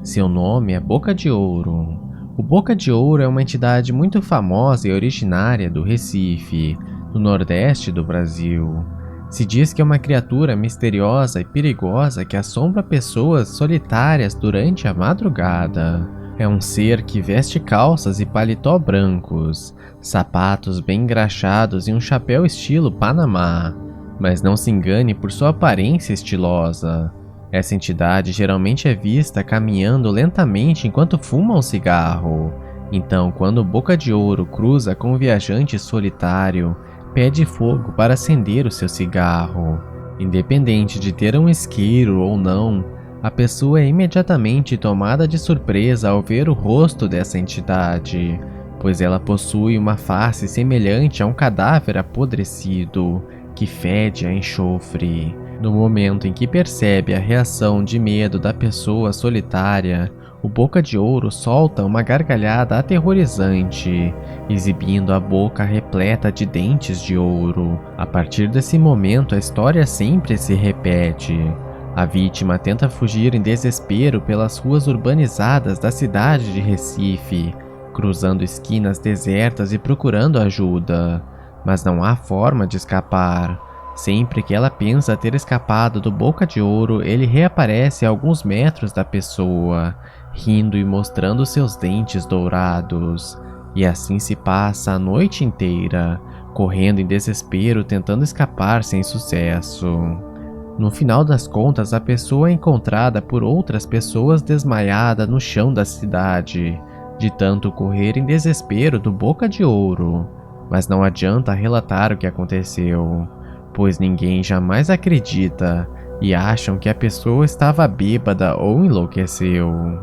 Seu nome é Boca de Ouro. O Boca de Ouro é uma entidade muito famosa e originária do Recife, no nordeste do Brasil. Se diz que é uma criatura misteriosa e perigosa que assombra pessoas solitárias durante a madrugada. É um ser que veste calças e paletó brancos, sapatos bem engraxados e um chapéu estilo Panamá. Mas não se engane por sua aparência estilosa. Essa entidade geralmente é vista caminhando lentamente enquanto fuma um cigarro. Então, quando o Boca de Ouro cruza com um viajante solitário, pede fogo para acender o seu cigarro. Independente de ter um isqueiro ou não, a pessoa é imediatamente tomada de surpresa ao ver o rosto dessa entidade, pois ela possui uma face semelhante a um cadáver apodrecido, que fede a enxofre. No momento em que percebe a reação de medo da pessoa solitária, o Boca de Ouro solta uma gargalhada aterrorizante, exibindo a boca repleta de dentes de ouro. A partir desse momento, a história sempre se repete. A vítima tenta fugir em desespero pelas ruas urbanizadas da cidade de Recife, cruzando esquinas desertas e procurando ajuda. Mas não há forma de escapar. Sempre que ela pensa ter escapado do Boca de Ouro, ele reaparece a alguns metros da pessoa, rindo e mostrando seus dentes dourados. E assim se passa a noite inteira, correndo em desespero tentando escapar sem sucesso. No final das contas, a pessoa é encontrada por outras pessoas desmaiada no chão da cidade, de tanto correr em desespero do Boca de Ouro. Mas não adianta relatar o que aconteceu, pois ninguém jamais acredita e acham que a pessoa estava bêbada ou enlouqueceu.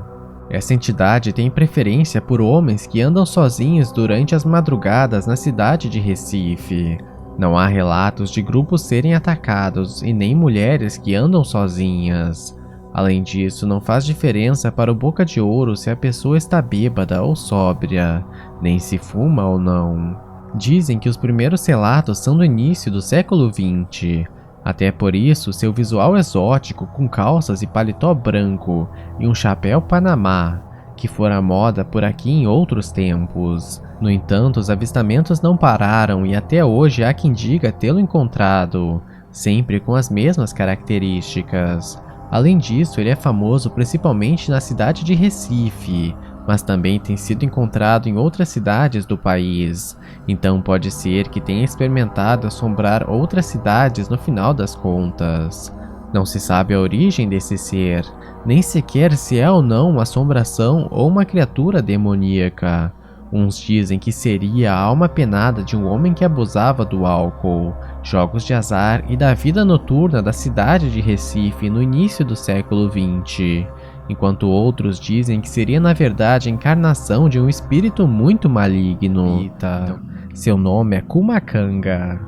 Essa entidade tem preferência por homens que andam sozinhos durante as madrugadas na cidade de Recife. Não há relatos de grupos serem atacados e nem mulheres que andam sozinhas. Além disso, não faz diferença para o Boca de Ouro se a pessoa está bêbada ou sóbria, nem se fuma ou não. Dizem que os primeiros relatos são do início do século XX. Até por isso, seu visual exótico com calças e paletó branco e um chapéu Panamá, que fora moda por aqui em outros tempos. No entanto, os avistamentos não pararam e até hoje há quem diga tê-lo encontrado, sempre com as mesmas características. Além disso, ele é famoso principalmente na cidade de Recife, mas também tem sido encontrado em outras cidades do país, então pode ser que tenha experimentado assombrar outras cidades no final das contas. Não se sabe a origem desse ser, nem sequer se é ou não uma assombração ou uma criatura demoníaca. Uns dizem que seria a alma penada de um homem que abusava do álcool, jogos de azar e da vida noturna da cidade de Recife no início do século XX, enquanto outros dizem que seria na verdade a encarnação de um espírito muito maligno. Seu nome é Cumacanga.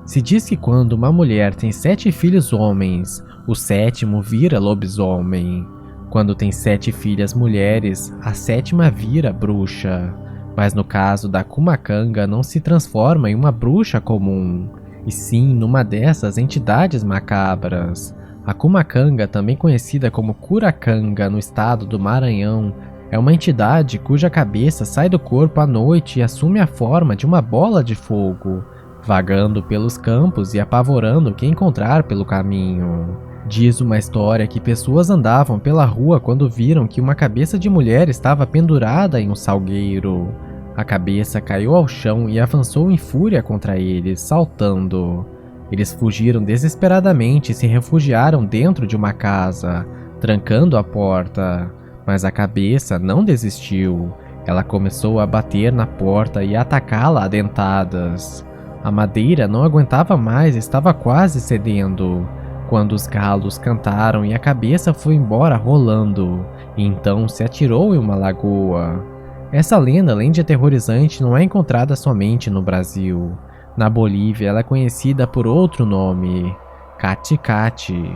Se diz que quando uma mulher tem 7 filhos homens, o 7º vira lobisomem. Quando tem 7 filhas mulheres, a 7ª vira bruxa. Mas no caso da Cumacanga não se transforma em uma bruxa comum, e sim numa dessas entidades macabras. A Cumacanga, também conhecida como Curacanga no estado do Maranhão, é uma entidade cuja cabeça sai do corpo à noite e assume a forma de uma bola de fogo, vagando pelos campos e apavorando quem encontrar pelo caminho. Diz uma história que pessoas andavam pela rua quando viram que uma cabeça de mulher estava pendurada em um salgueiro. A cabeça caiu ao chão e avançou em fúria contra eles, saltando. Eles fugiram desesperadamente e se refugiaram dentro de uma casa, trancando a porta. Mas a cabeça não desistiu. Ela começou a bater na porta e atacá-la a dentadas. A madeira não aguentava mais e estava quase cedendo, quando os galos cantaram e a cabeça foi embora rolando, e então se atirou em uma lagoa. Essa lenda, além de aterrorizante, não é encontrada somente no Brasil. Na Bolívia, ela é conhecida por outro nome, Cati-Cati.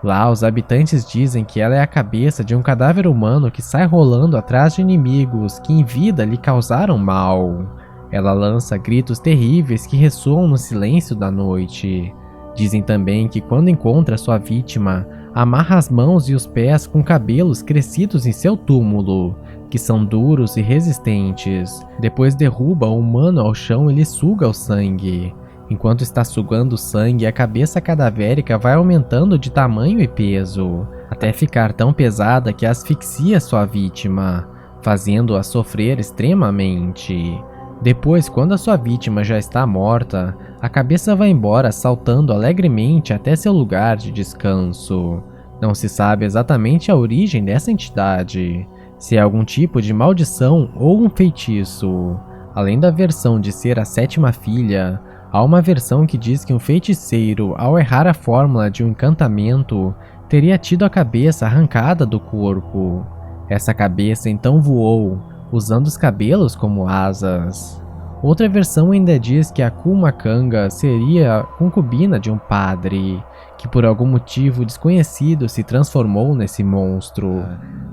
Lá, os habitantes dizem que ela é a cabeça de um cadáver humano que sai rolando atrás de inimigos que em vida lhe causaram mal. Ela lança gritos terríveis que ressoam no silêncio da noite. Dizem também que quando encontra sua vítima, amarra as mãos e os pés com cabelos crescidos em seu túmulo, que são duros e resistentes. Depois derruba o humano ao chão e lhe suga o sangue. Enquanto está sugando o sangue, a cabeça cadavérica vai aumentando de tamanho e peso, até ficar tão pesada que asfixia sua vítima, fazendo-a sofrer extremamente. Depois, quando a sua vítima já está morta, a cabeça vai embora saltando alegremente até seu lugar de descanso. Não se sabe exatamente a origem dessa entidade, se é algum tipo de maldição ou um feitiço. Além da versão de ser a sétima filha, há uma versão que diz que um feiticeiro, ao errar a fórmula de um encantamento, teria tido a cabeça arrancada do corpo. Essa cabeça então voou, usando os cabelos como asas. Outra versão ainda diz que a Kumakanga seria a concubina de um padre, que por algum motivo desconhecido se transformou nesse monstro.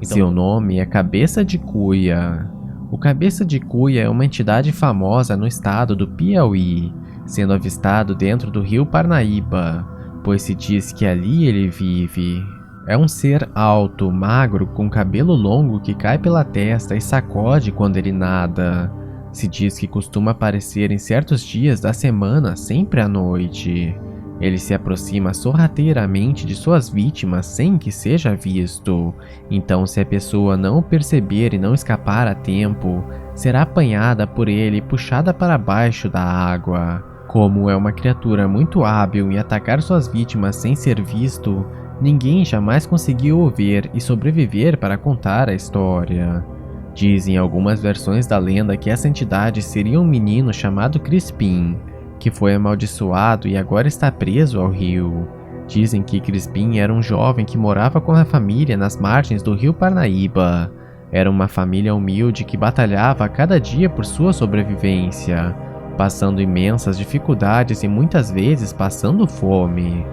Seu nome é Cabeça de Cuia. O Cabeça de Cuia é uma entidade famosa no estado do Piauí, sendo avistado dentro do rio Parnaíba, pois se diz que ali ele vive. É um ser alto, magro, com cabelo longo que cai pela testa e sacode quando ele nada. Se diz que costuma aparecer em certos dias da semana, sempre à noite. Ele se aproxima sorrateiramente de suas vítimas sem que seja visto. Então, se a pessoa não o perceber e não escapar a tempo, será apanhada por ele e puxada para baixo da água. Como é uma criatura muito hábil em atacar suas vítimas sem ser visto, ninguém jamais conseguiu o ver e sobreviver para contar a história. Dizem algumas versões da lenda que essa entidade seria um menino chamado Crispim, que foi amaldiçoado e agora está preso ao rio. Dizem que Crispim era um jovem que morava com a família nas margens do rio Parnaíba. Era uma família humilde que batalhava a cada dia por sua sobrevivência, passando imensas dificuldades e muitas vezes passando fome.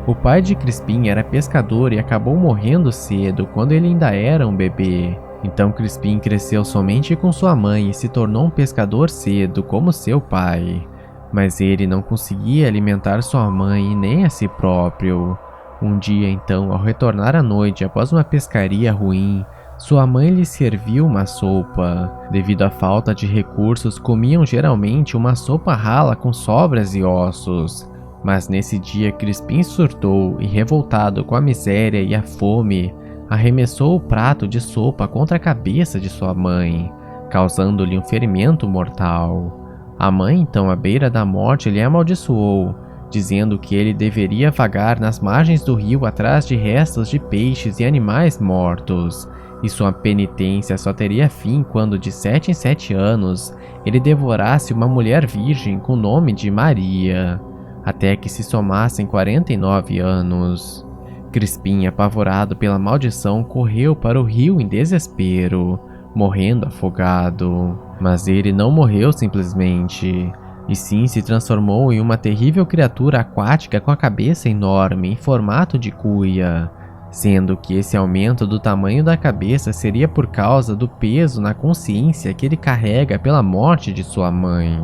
O pai de Crispim era pescador e acabou morrendo cedo quando ele ainda era um bebê. Então Crispim cresceu somente com sua mãe e se tornou um pescador cedo como seu pai. Mas ele não conseguia alimentar sua mãe e nem a si próprio. Um dia então, ao retornar à noite após uma pescaria ruim, sua mãe lhe serviu uma sopa. Devido à falta de recursos, comiam geralmente uma sopa rala com sobras e ossos. Mas nesse dia Crispim surtou e, revoltado com a miséria e a fome, arremessou o prato de sopa contra a cabeça de sua mãe, causando-lhe um ferimento mortal. A mãe, então, à beira da morte, lhe amaldiçoou, dizendo que ele deveria vagar nas margens do rio atrás de restos de peixes e animais mortos, e sua penitência só teria fim quando, de 7 em 7 anos, ele devorasse uma mulher virgem com o nome de Maria, até que se somassem 49 anos. Crispim, apavorado pela maldição, correu para o rio em desespero, morrendo afogado. Mas ele não morreu simplesmente, e sim se transformou em uma terrível criatura aquática com a cabeça enorme em formato de cuia, sendo que esse aumento do tamanho da cabeça seria por causa do peso na consciência que ele carrega pela morte de sua mãe.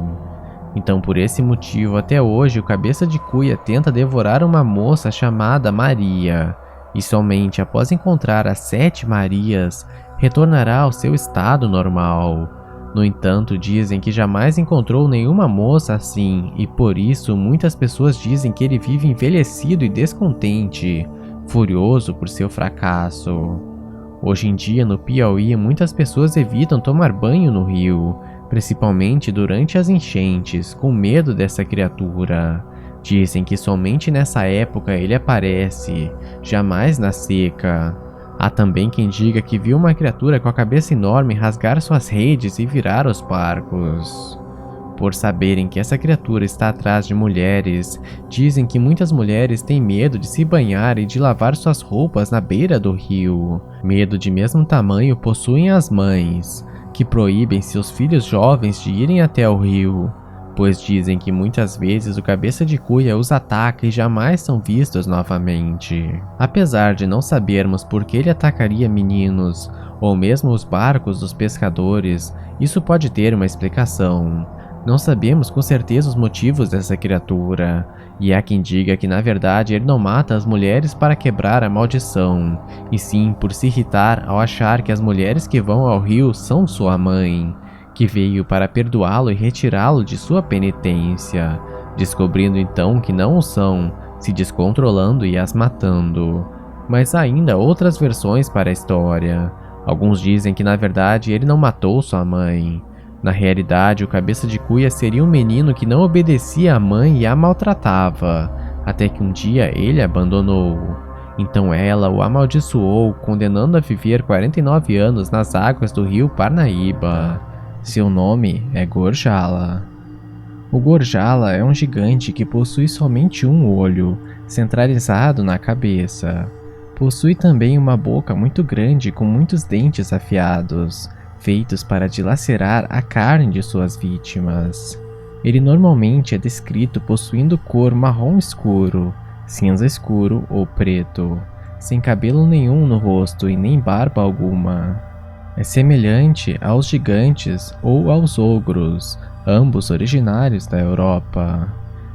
Então, por esse motivo, até hoje, o Cabeça de Cuia tenta devorar uma moça chamada Maria, e somente após encontrar as 7 Marias, retornará ao seu estado normal. No entanto, dizem que jamais encontrou nenhuma moça assim, e por isso muitas pessoas dizem que ele vive envelhecido e descontente, furioso por seu fracasso. Hoje em dia, no Piauí, muitas pessoas evitam tomar banho no rio, principalmente durante as enchentes, com medo dessa criatura. Dizem que somente nessa época ele aparece, jamais na seca. Há também quem diga que viu uma criatura com a cabeça enorme rasgar suas redes e virar os barcos. Por saberem que essa criatura está atrás de mulheres, dizem que muitas mulheres têm medo de se banhar e de lavar suas roupas na beira do rio. Medo de mesmo tamanho possuem as mães, que proíbem seus filhos jovens de irem até o rio, pois dizem que muitas vezes o Cabeça de Cuia os ataca e jamais são vistos novamente. Apesar de não sabermos por que ele atacaria meninos, ou mesmo os barcos dos pescadores, isso pode ter uma explicação. Não sabemos com certeza os motivos dessa criatura, e há quem diga que na verdade ele não mata as mulheres para quebrar a maldição, e sim por se irritar ao achar que as mulheres que vão ao rio são sua mãe, que veio para perdoá-lo e retirá-lo de sua penitência, descobrindo então que não o são, se descontrolando e as matando. Mas há ainda outras versões para a história. Alguns dizem que na verdade ele não matou sua mãe. Na realidade, o cabeça de cuia seria um menino que não obedecia à mãe e a maltratava, até que um dia ele a abandonou. Então ela o amaldiçoou, condenando a viver 49 anos nas águas do rio Parnaíba. Seu nome é Gorjala. O Gorjala é um gigante que possui somente um olho, centralizado na cabeça. Possui também uma boca muito grande com muitos dentes afiados, feitos para dilacerar a carne de suas vítimas. Ele normalmente é descrito possuindo cor marrom escuro, cinza escuro ou preto, sem cabelo nenhum no rosto e nem barba alguma. É semelhante aos gigantes ou aos ogros, ambos originários da Europa.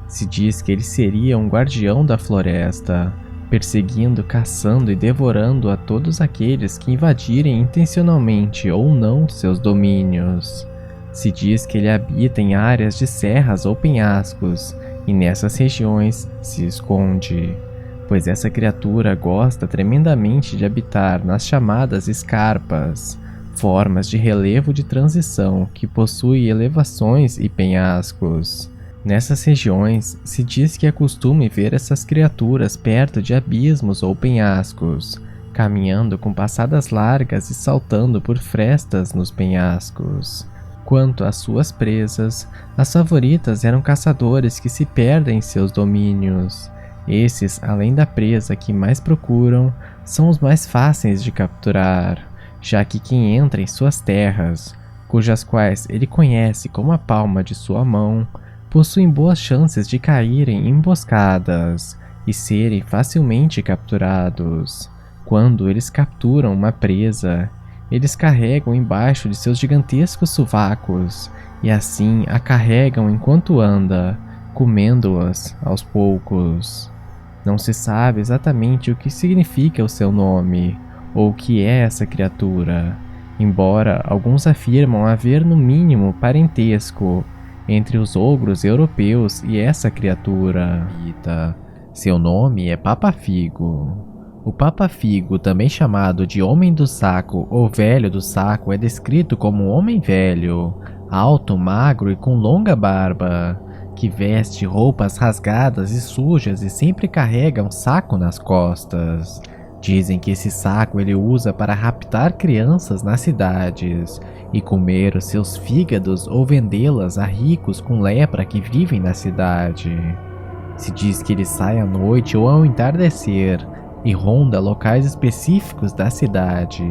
Se diz que ele seria um guardião da floresta, perseguindo, caçando e devorando a todos aqueles que invadirem intencionalmente ou não seus domínios. Se diz que ele habita em áreas de serras ou penhascos, e nessas regiões se esconde, pois essa criatura gosta tremendamente de habitar nas chamadas escarpas, formas de relevo de transição que possuem elevações e penhascos. Nessas regiões, se diz que é costume ver essas criaturas perto de abismos ou penhascos, caminhando com passadas largas e saltando por frestas nos penhascos. Quanto às suas presas, as favoritas eram caçadores que se perdem em seus domínios. Esses, além da presa que mais procuram, são os mais fáceis de capturar, já que quem entra em suas terras, cujas quais ele conhece como a palma de sua mão, possuem boas chances de caírem em emboscadas e serem facilmente capturados. Quando eles capturam uma presa, eles carregam embaixo de seus gigantescos sovacos e assim a carregam enquanto anda, comendo-as aos poucos. Não se sabe exatamente o que significa o seu nome ou o que é essa criatura, embora alguns afirmam haver no mínimo parentesco entre os ogros europeus e essa criatura. Seu nome é Papa-Figo. O Papa-Figo, também chamado de Homem do Saco ou Velho do Saco, é descrito como um homem velho, alto, magro e com longa barba, que veste roupas rasgadas e sujas e sempre carrega um saco nas costas. Dizem que esse saco ele usa para raptar crianças nas cidades e comer os seus fígados ou vendê-las a ricos com lepra que vivem na cidade. Se diz que ele sai à noite ou ao entardecer e ronda locais específicos da cidade,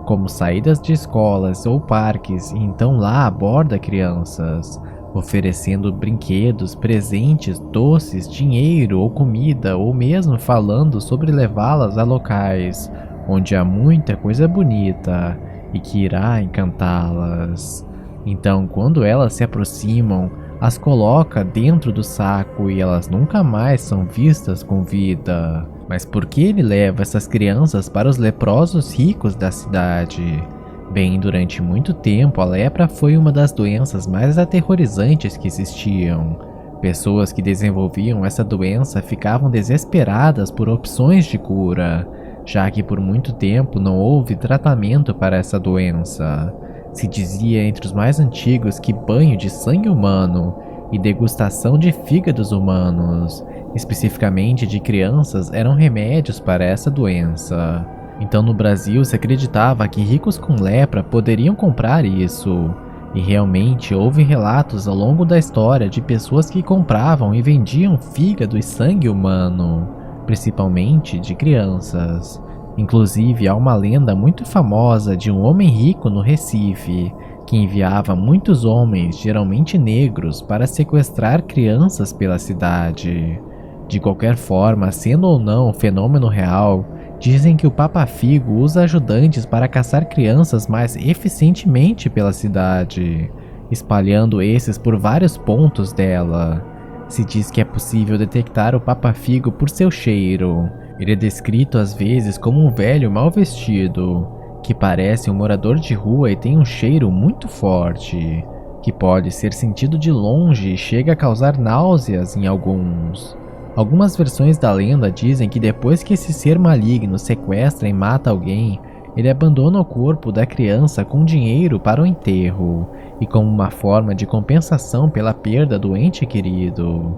como saídas de escolas ou parques, e então lá aborda crianças, oferecendo brinquedos, presentes, doces, dinheiro ou comida, ou mesmo falando sobre levá-las a locais onde há muita coisa bonita e que irá encantá-las. Então, quando elas se aproximam, as coloca dentro do saco e elas nunca mais são vistas com vida. Mas por que ele leva essas crianças para os leprosos ricos da cidade? Bem, durante muito tempo a lepra foi uma das doenças mais aterrorizantes que existiam. Pessoas que desenvolviam essa doença ficavam desesperadas por opções de cura, já que por muito tempo não houve tratamento para essa doença. Se dizia entre os mais antigos que banho de sangue humano e degustação de fígados humanos, especificamente de crianças, eram remédios para essa doença. Então no Brasil se acreditava que ricos com lepra poderiam comprar isso, e realmente houve relatos ao longo da história de pessoas que compravam e vendiam fígado e sangue humano, principalmente de crianças. Inclusive há uma lenda muito famosa de um homem rico no Recife, que enviava muitos homens, geralmente negros, para sequestrar crianças pela cidade. De qualquer forma, sendo ou não um fenômeno real, dizem que o Papa-Figo usa ajudantes para caçar crianças mais eficientemente pela cidade. espalhando esses por vários pontos dela. Se diz que é possível detectar o Papa-Figo por seu cheiro. Ele é descrito às vezes como um velho mal vestido, que parece um morador de rua e tem um cheiro muito forte, que pode ser sentido de longe e chega a causar náuseas em alguns. Algumas versões da lenda dizem que depois que esse ser maligno sequestra e mata alguém, ele abandona o corpo da criança com dinheiro para o enterro, e como uma forma de compensação pela perda do ente querido.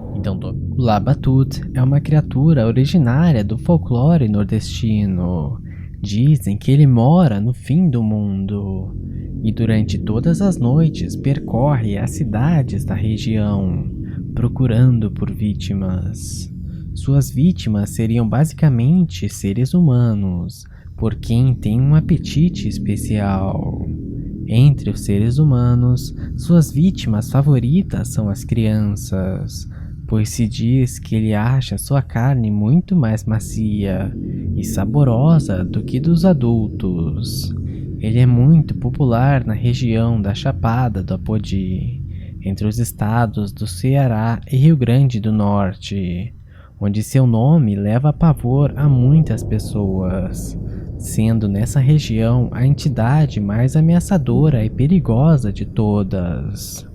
O Labatut é uma criatura originária do folclore nordestino. Dizem que ele mora no fim do mundo, e durante todas as noites percorre as cidades da região, procurando por vítimas. Suas vítimas seriam basicamente seres humanos, por quem tem um apetite especial. Entre os seres humanos, suas vítimas favoritas são as crianças, pois se diz que ele acha sua carne muito mais macia e saborosa do que dos adultos. Ele é muito popular na região da Chapada do Apodi, entre os estados do Ceará e Rio Grande do Norte, onde seu nome leva pavor a muitas pessoas, sendo nessa região a entidade mais ameaçadora e perigosa de todas.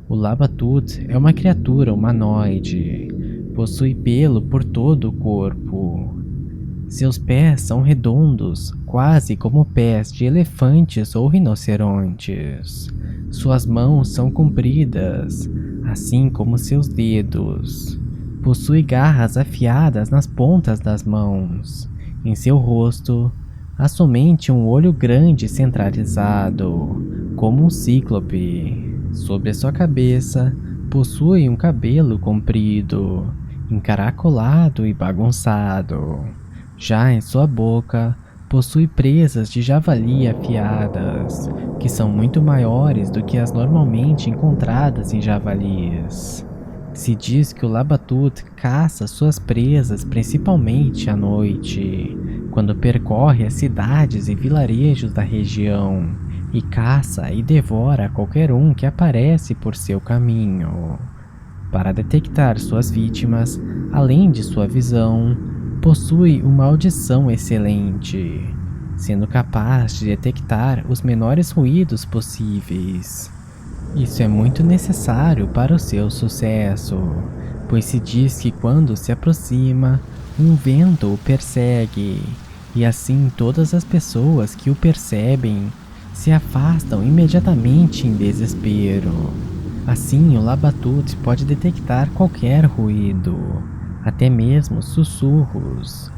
O Labatut é uma criatura humanoide, possui pelo por todo o corpo. Seus pés são redondos, quase como pés de elefantes ou rinocerontes. Suas mãos são compridas, assim como seus dedos. Possui garras afiadas nas pontas das mãos. Em seu rosto, há somente um olho grande centralizado, como um cíclope. Sobre a sua cabeça, possui um cabelo comprido, encaracolado e bagunçado. Já em sua boca, possui presas de javali afiadas, que são muito maiores do que as normalmente encontradas em javalis. Se diz que o Labatut caça suas presas principalmente à noite, quando percorre as cidades e vilarejos da região, e caça e devora qualquer um que aparece por seu caminho. Para detectar suas vítimas, além de sua visão, possui uma audição excelente, sendo capaz de detectar os menores ruídos possíveis. Isso é muito necessário para o seu sucesso, pois se diz que quando se aproxima, um vento o persegue, e assim todas as pessoas que o percebem se afastam imediatamente em desespero. Assim, o Labatut pode detectar qualquer ruído, até mesmo sussurros,